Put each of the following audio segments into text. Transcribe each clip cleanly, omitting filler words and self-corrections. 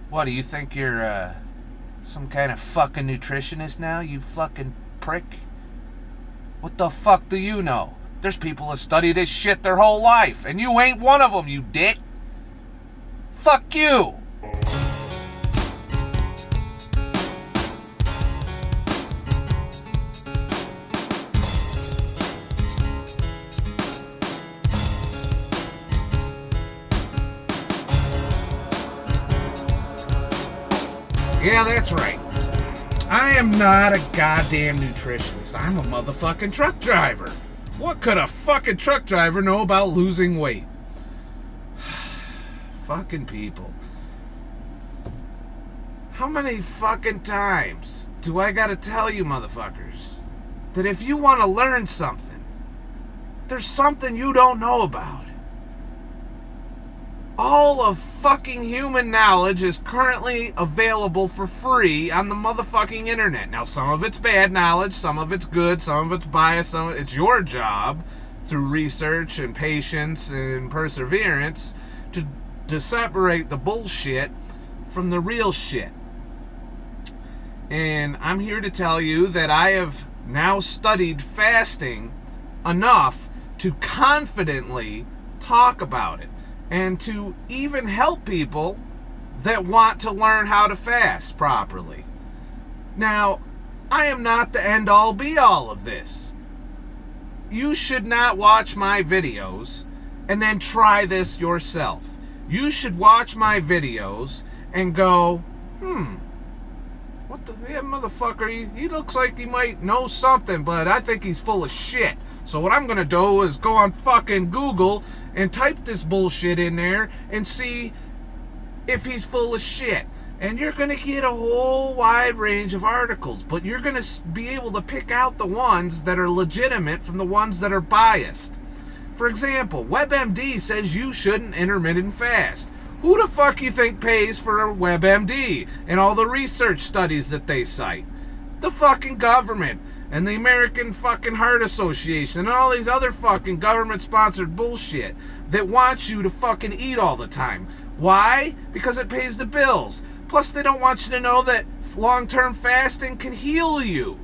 What, do you think you're, some kind of fucking nutritionist now, you fucking prick? What the fuck do you know? There's people that study this shit their whole life, and you ain't one of them, you dick. Fuck you! Yeah, that's right. I am not a goddamn nutritionist. I'm a motherfucking truck driver. What could a fucking truck driver know about losing weight? Fucking people. How many fucking times do I gotta tell you motherfuckers that if you want to learn something, there's something you don't know about? All of fucking human knowledge is currently available for free on the motherfucking internet. Now, some of it's bad knowledge, some of it's good, some of it's biased, some of it's your job through research and patience and perseverance to separate the bullshit from the real shit. And I'm here to tell you that I have now studied fasting enough to confidently talk about it, and to even help people that want to learn how to fast properly. Now, I am not the end-all be-all of this. You should not watch my videos and then try this yourself. You should watch my videos and go, what the motherfucker, he looks like he might know something, but I think he's full of shit. So what I'm gonna do is go on fucking Google and type this bullshit in there and see if he's full of shit. And you're gonna get a whole wide range of articles, but you're gonna be able to pick out the ones that are legitimate from the ones that are biased. For example, WebMD says you shouldn't intermittent fast. Who the fuck you think pays for WebMD and all the research studies that they cite? The fucking government and the American fucking Heart Association and all these other fucking government-sponsored bullshit that wants you to fucking eat all the time. Why? Because it pays the bills. Plus, they don't want you to know that long-term fasting can heal you.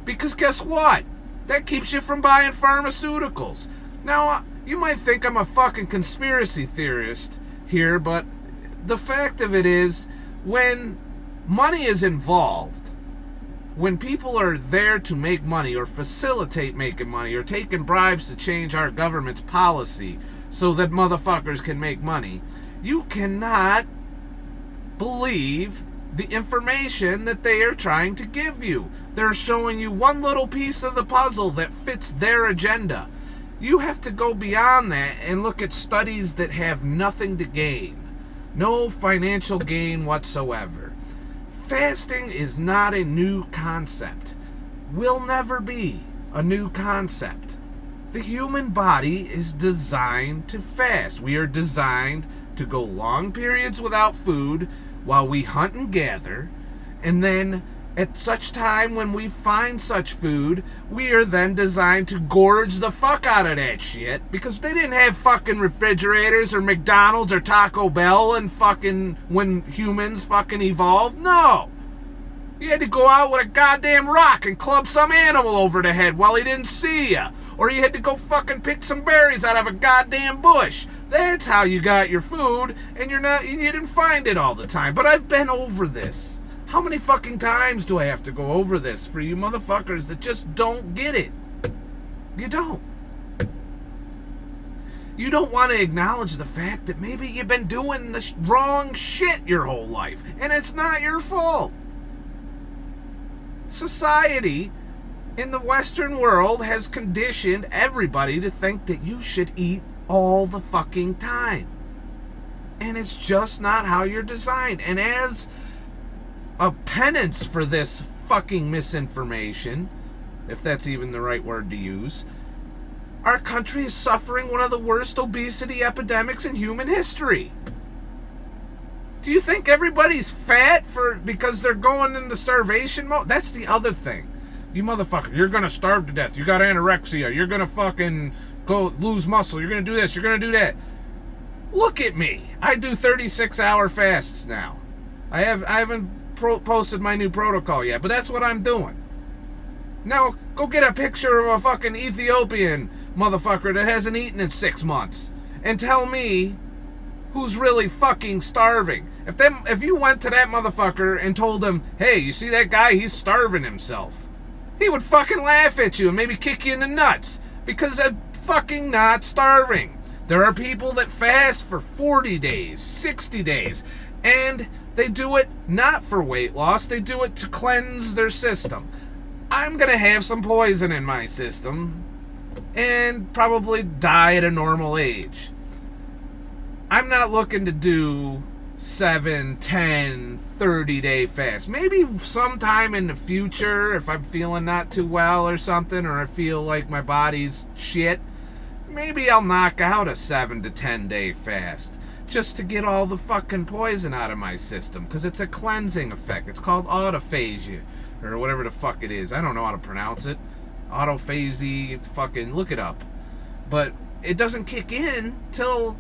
Because guess what? That keeps you from buying pharmaceuticals. Now, you might think I'm a fucking conspiracy theorist here, but the fact of it is, when money is involved, when people are there to make money or facilitate making money or taking bribes to change our government's policy so that motherfuckers can make money, you cannot believe the information that they are trying to give you. They're showing you one little piece of the puzzle that fits their agenda. You have to go beyond that and look at studies that have nothing to gain. No financial gain whatsoever. Fasting is not a new concept. Will never be a new concept. The human body is designed to fast. We are designed to go long periods without food while we hunt and gather, and then at such time when we find such food, we are then designed to gorge the fuck out of that shit, because they didn't have fucking refrigerators or McDonald's or Taco Bell and fucking when humans fucking evolved. No. You had to go out with a goddamn rock and club some animal over the head while he didn't see ya. Or you had to go fucking pick some berries out of a goddamn bush. That's how you got your food, and you didn't find it all the time. But I've been over this. How many fucking times do I have to go over this for you motherfuckers that just don't get it? You don't. You don't want to acknowledge the fact that maybe you've been doing the wrong shit your whole life, and it's not your fault. Society in the Western world has conditioned everybody to think that you should eat all the fucking time. And it's just not how you're designed. And as a penance for this fucking misinformation, if that's even the right word to use, our country is suffering one of the worst obesity epidemics in human history. Do you think everybody's fat because they're going into starvation mode? That's the other thing. You motherfucker, you're gonna starve to death. You got anorexia. You're gonna fucking go lose muscle. You're gonna do this. You're gonna do that. Look at me. I do 36-hour fasts now. I haven't posted my new protocol yet, but that's what I'm doing. Now, go get a picture of a fucking Ethiopian motherfucker that hasn't eaten in 6 months and tell me who's really fucking starving. If you went to that motherfucker and told him, hey, you see that guy? He's starving himself. He would fucking laugh at you and maybe kick you in the nuts because they're fucking not starving. There are people that fast for 40 days, 60 days, and they do it not for weight loss. They do it to cleanse their system. I'm going to have some poison in my system and probably die at a normal age. I'm not looking to do 7, 10, 30-day fast. Maybe sometime in the future if I'm feeling not too well or something, or I feel like my body's shit, maybe I'll knock out a 7 to 10-day fast just to get all the fucking poison out of my system, because it's a cleansing effect. It's called autophagy, or whatever the fuck it is. I don't know how to pronounce it. Autophagy, fucking look it up. But it doesn't kick in till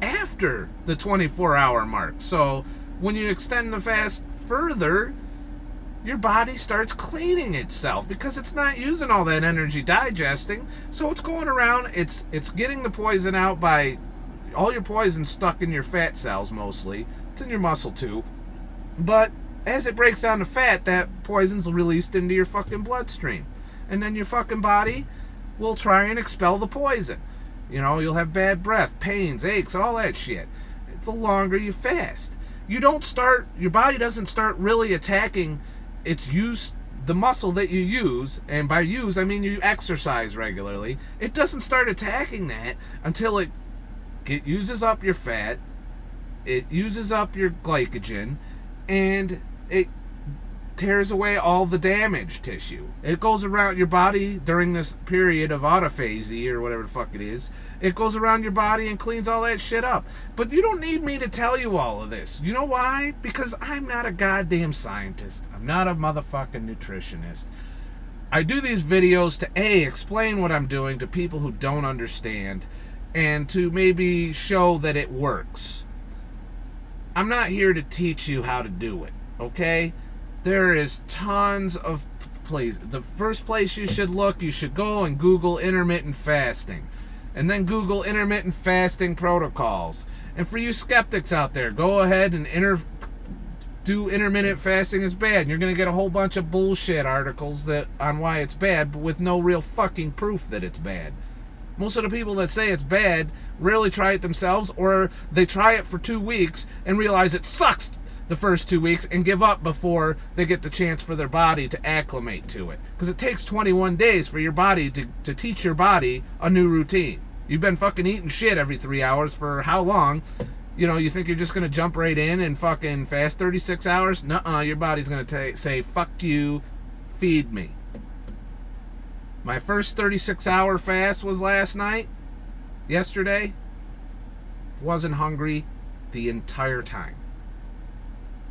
after the 24-hour mark. So when you extend the fast further, your body starts cleaning itself because it's not using all that energy digesting. So it's going around, it's getting the poison out by all your poison stuck in your fat cells mostly. It's in your muscle too. But as it breaks down to fat, that poison's released into your fucking bloodstream. And then your fucking body will try and expel the poison. You know, you'll have bad breath, pains, aches, all that shit. The longer you fast. Your body doesn't start really attacking the muscle that you use, and by use, I mean you exercise regularly. It doesn't start attacking that until it uses up your fat, it uses up your glycogen, and it tears away all the damaged tissue. It goes around your body during this period of autophagy, or whatever the fuck it is. It goes around your body and cleans all that shit up. But you don't need me to tell you all of this. You know why? Because I'm not a goddamn scientist. I'm not a motherfucking nutritionist. I do these videos to explain what I'm doing to people who don't understand, and to maybe show that it works. I'm not here to teach you how to do it, okay? There is tons of places. The first place you should go and Google intermittent fasting. And then Google intermittent fasting protocols. And for you skeptics out there, go ahead and do intermittent fasting is bad. And you're going to get a whole bunch of bullshit articles on why it's bad, but with no real fucking proof that it's bad. Most of the people that say it's bad rarely try it themselves, or they try it for 2 weeks and realize it sucks the first 2 weeks and give up before they get the chance for their body to acclimate to it. Because it takes 21 days for your body to teach your body a new routine. You've been fucking eating shit every 3 hours for how long? You know, you think you're just going to jump right in and fucking fast 36 hours? Nuh-uh, your body's going to say, fuck you, feed me. My first 36-hour fast was yesterday. Wasn't hungry the entire time.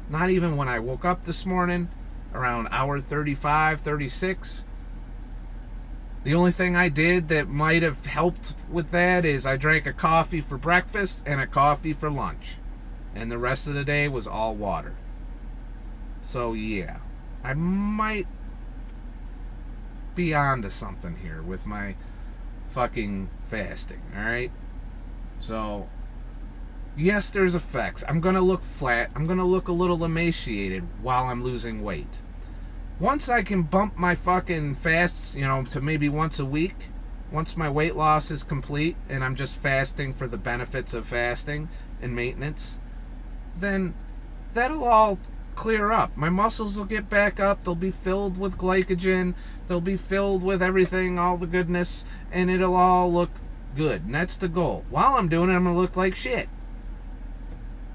Not even when I woke up this morning, around hour 35, 36. The only thing I did that might have helped with that is I drank a coffee for breakfast and a coffee for lunch. And the rest of the day was all water. So yeah, I might be onto something here with my fucking fasting, alright? So, yes, there's effects. I'm going to look flat. I'm going to look a little emaciated while I'm losing weight. Once I can bump my fucking fasts, to maybe once a week, once my weight loss is complete and I'm just fasting for the benefits of fasting and maintenance, then that'll all clear up. My muscles will get back up. They'll be filled with glycogen. They'll be filled with everything, all the goodness, and it'll all look good. And that's the goal. While I'm doing it, I'm going to look like shit.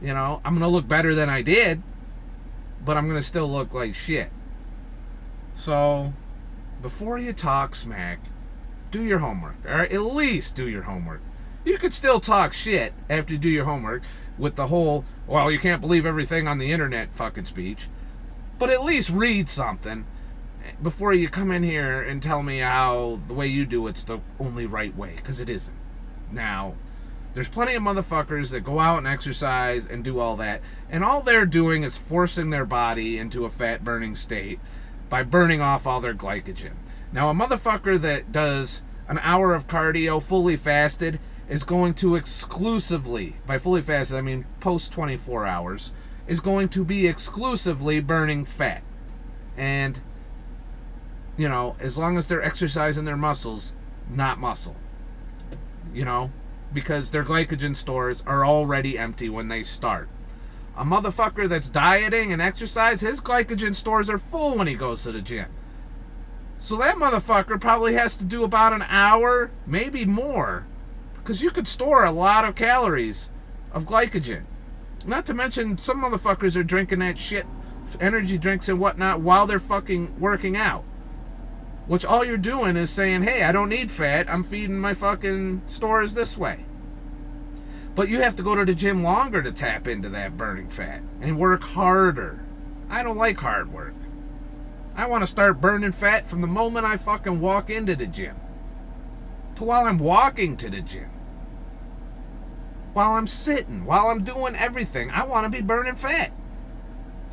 I'm going to look better than I did, but I'm going to still look like shit. So, before you talk smack, do your homework, alright? At least do your homework. You could still talk shit after you do your homework with the whole, well, you can't believe everything on the internet fucking speech. But at least read something before you come in here and tell me how the way you do it's the only right way, because it isn't. Now, There's plenty of motherfuckers that go out and exercise and do all that, and all they're doing is forcing their body into a fat burning state by burning off all their glycogen. Now, a motherfucker that does an hour of cardio fully fasted is going to exclusively, by fully fasted I mean post 24 hours, is going to be exclusively burning fat. And, you know, as long as they're exercising their muscles, not muscle. You know, because their glycogen stores are already empty when they start. A motherfucker that's dieting and exercise, his glycogen stores are full when he goes to the gym. So that motherfucker probably has to do about an hour, maybe more, because you could store a lot of calories of glycogen. Not to mention, some motherfuckers are drinking that shit, energy drinks and whatnot, while they're fucking working out. Which all you're doing is saying, hey, I don't need fat, I'm feeding my fucking stores this way. But you have to go to the gym longer to tap into that burning fat and work harder. I don't like hard work. I want to start burning fat from the moment I fucking walk into the gym to while I'm walking to the gym. While I'm sitting, while I'm doing everything, I want to be burning fat.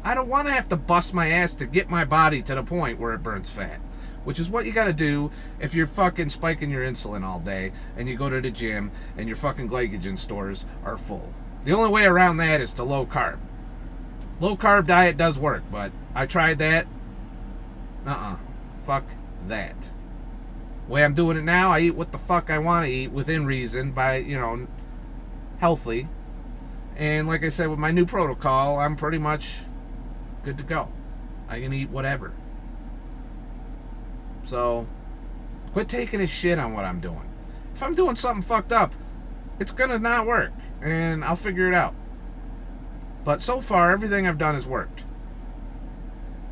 I don't want to have to bust my ass to get my body to the point where it burns fat. Which is what you gotta do if you're fucking spiking your insulin all day and you go to the gym and your fucking glycogen stores are full. The only way around that is to low carb. Low carb diet does work, but I tried that. Fuck that. The way I'm doing it now, I eat what the fuck I want to eat within reason, by, you know, healthy. And like I said, with my new protocol, I'm pretty much good to go. I can eat whatever. So, quit taking a shit on what I'm doing. If I'm doing something fucked up, it's gonna not work, and I'll figure it out. But so far, everything I've done has worked.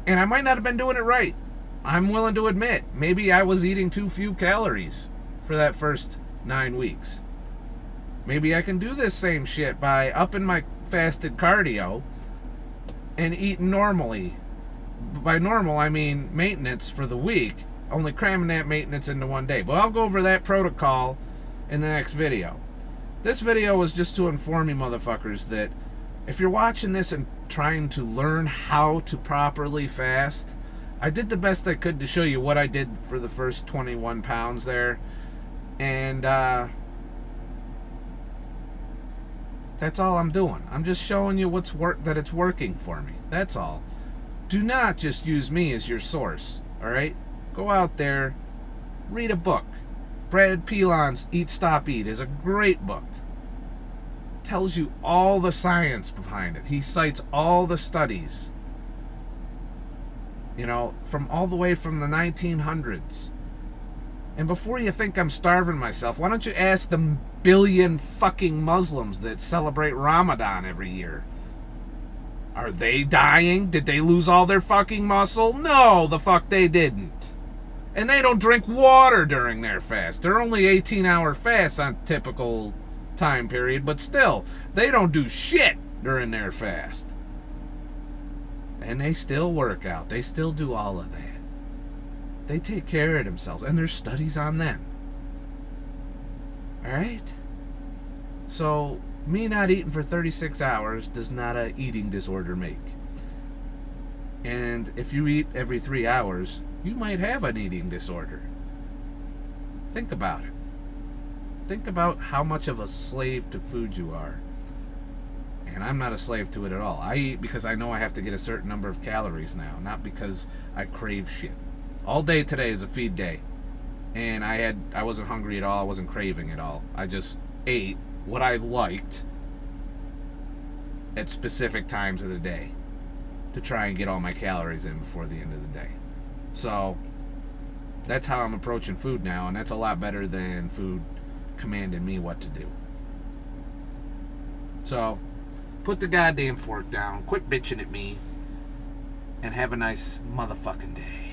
And I might not have been doing it right. I'm willing to admit, maybe I was eating too few calories for that first 9 weeks. Maybe I can do this same shit by upping my fasted cardio and eating normally. By normal, I mean maintenance for the week, only cramming that maintenance into one day. But I'll go over that protocol in the next video. This video was just to inform you motherfuckers that if you're watching this and trying to learn how to properly fast, I did the best I could to show you what I did for the first 21 pounds there. And that's all I'm doing. I'm just showing you that it's working for me. That's all. Do not just use me as your source, alright? Go out there, read a book. Brad Pilon's Eat, Stop, Eat is a great book. Tells you all the science behind it. He cites all the studies. You know, from all the way from the 1900s. And before you think I'm starving myself, why don't you ask the billion fucking Muslims that celebrate Ramadan every year? Are they dying? Did they lose all their fucking muscle? No, the fuck they didn't. And they don't drink water during their fast. They're only 18-hour fasts on typical time period, but still, they don't do shit during their fast. And they still work out. They still do all of that. They take care of themselves, and there's studies on them. Alright? So, me not eating for 36 hours does not an eating disorder make. And if you eat every 3 hours, you might have an eating disorder. Think about it. Think about how much of a slave to food you are. And I'm not a slave to it at all. I eat because I know I have to get a certain number of calories now, not because I crave shit. All day today is a feed day. And I wasn't hungry at all, I wasn't craving at all. I just ate what I liked at specific times of the day to try and get all my calories in before the end of the day. So that's how I'm approaching food now, and that's a lot better than food commanding me what to do. So put the goddamn fork down, quit bitching at me, and have a nice motherfucking day.